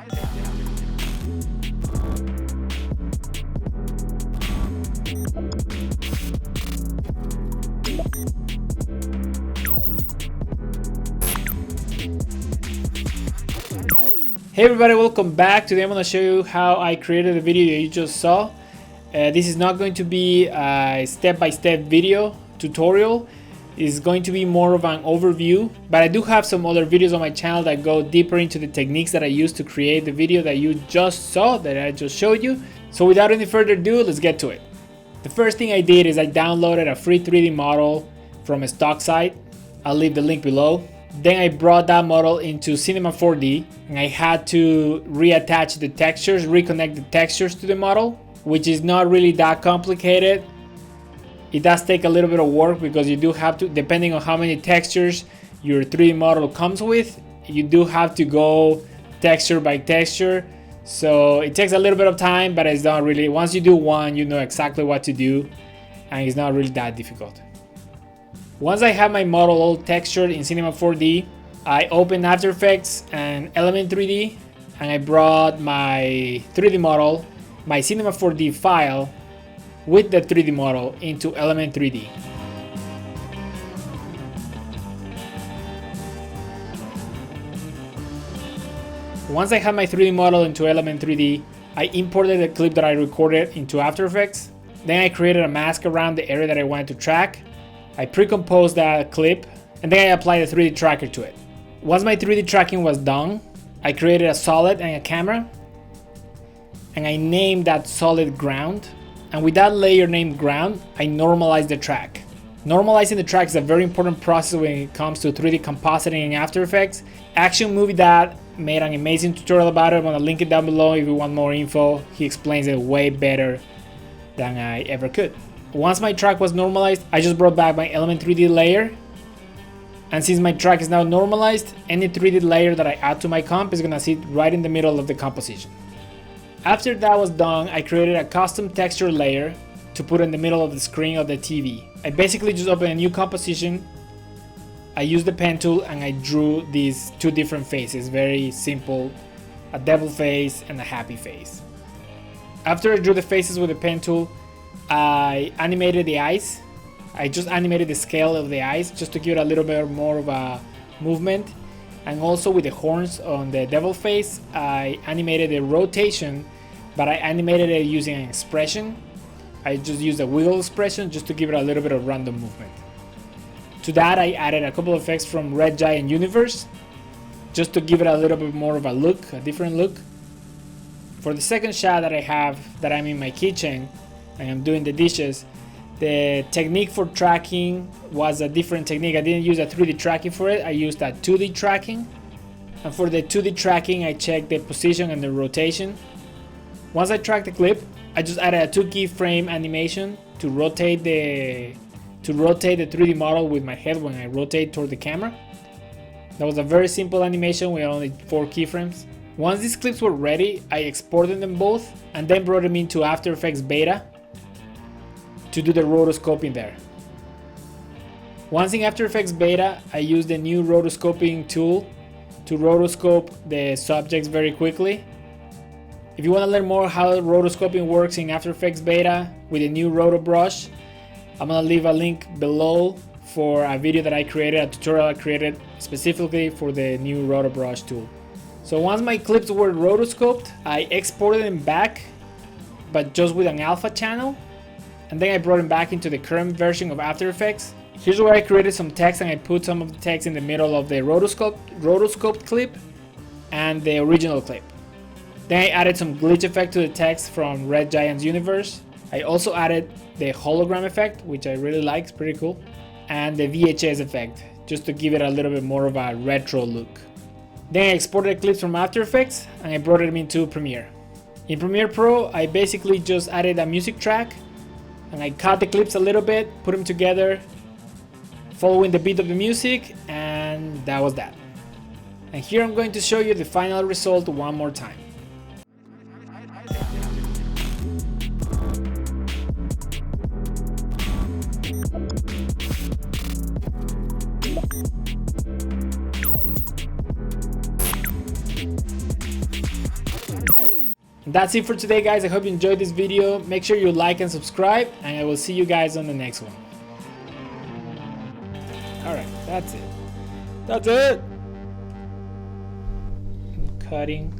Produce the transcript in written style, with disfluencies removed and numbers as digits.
Hey everybody, welcome back. Today I'm going to show you how I created the video that you just saw. This is not going to be a step-by-step video tutorial. It's going to be more of an overview, but I do have some other videos on my channel that go deeper into the techniques that I used to create the video that you just saw, that I just showed you. So without any further ado, let's get to it. The first thing I did is I downloaded a free 3D model from a stock site. I'll leave the link below. Then I brought that model into Cinema 4D and I had to reattach the textures, reconnect the textures to the model, which is not really that complicated. It does take a little bit of work because you do have to, depending on how many textures your 3D model comes with, you do have to go texture by texture. So it takes a little bit of time, but it's not really, once you do one, you know exactly what to do and it's not really that difficult. Once I have my model all textured in Cinema 4D, I opened After Effects and Element 3D and I brought my 3D model, my Cinema 4D file with the 3D model into Element 3D. Once I had my 3D model into Element 3D, I imported the clip that I recorded into After Effects. Then I created a mask around the area that I wanted to track. I pre-composed that clip and then I applied a 3D tracker to it. Once my 3D tracking was done, I created a solid and a camera and I named that solid ground. And with that layer named ground, I normalized the track. Normalizing the track is a very important process when it comes to 3D compositing in After Effects. Action Movie Dad made an amazing tutorial about it. I'm gonna link it down below if you want more info. He explains it way better than I ever could. Once my track was normalized, I just brought back my Element 3D layer. And since my track is now normalized, any 3D layer that I add to my comp is gonna sit right in the middle of the composition. After that was done, I created a custom texture layer to put in the middle of the screen of the TV. I basically just opened a new composition. I used the pen tool and I drew these two different faces, very simple, a devil face and a happy face. After I drew the faces with the pen tool, I animated the eyes. I just animated the scale of the eyes just to give it a little bit more of a movement. And also with the horns on the devil face, I animated the rotation, but I animated it using an expression. I just used a wiggle expression just to give it a little bit of random movement. To that, I added a couple of effects from Red Giant Universe, just to give it a little bit more of a look, a different look. For the second shot that I have, that I'm in my kitchen, and I'm doing the dishes, the technique for tracking was a different technique. I didn't use a 3D tracking for it, I used a 2D tracking. And for the 2D tracking, I checked the position and the rotation. Once I tracked the clip, I just added a 2 keyframe animation to rotate the 3D model with my head when I rotate toward the camera. That was a very simple animation with only 4 keyframes. Once these clips were ready, I exported them both and then brought them into After Effects Beta to do the rotoscoping there. Once in After Effects Beta, I used the new rotoscoping tool to rotoscope the subjects very quickly. If you want to learn more how rotoscoping works in After Effects Beta with the new roto brush, I'm gonna leave a link below for a video that I created, a tutorial I created specifically for the new roto brush tool. So once my clips were rotoscoped, I exported them back, but just with an alpha channel. And then I brought them back into the current version of After Effects. Here's where I created some text and I put some of the text in the middle of the rotoscoped clip and the original clip. Then I added some glitch effect to the text from Red Giant's Universe. I also added the hologram effect, which I really like, it's pretty cool. And the VHS effect, just to give it a little bit more of a retro look. Then I exported the clips from After Effects and I brought them into Premiere. In Premiere Pro, I basically just added a music track and I cut the clips a little bit, put them together, following the beat of the music, and that was that. And here I'm going to show you the final result one more time. And that's it for today, guys. I hope you enjoyed this video. Make sure you like and subscribe, and I will see you guys on the next one. Alright, that's it. That's it! I'm cutting.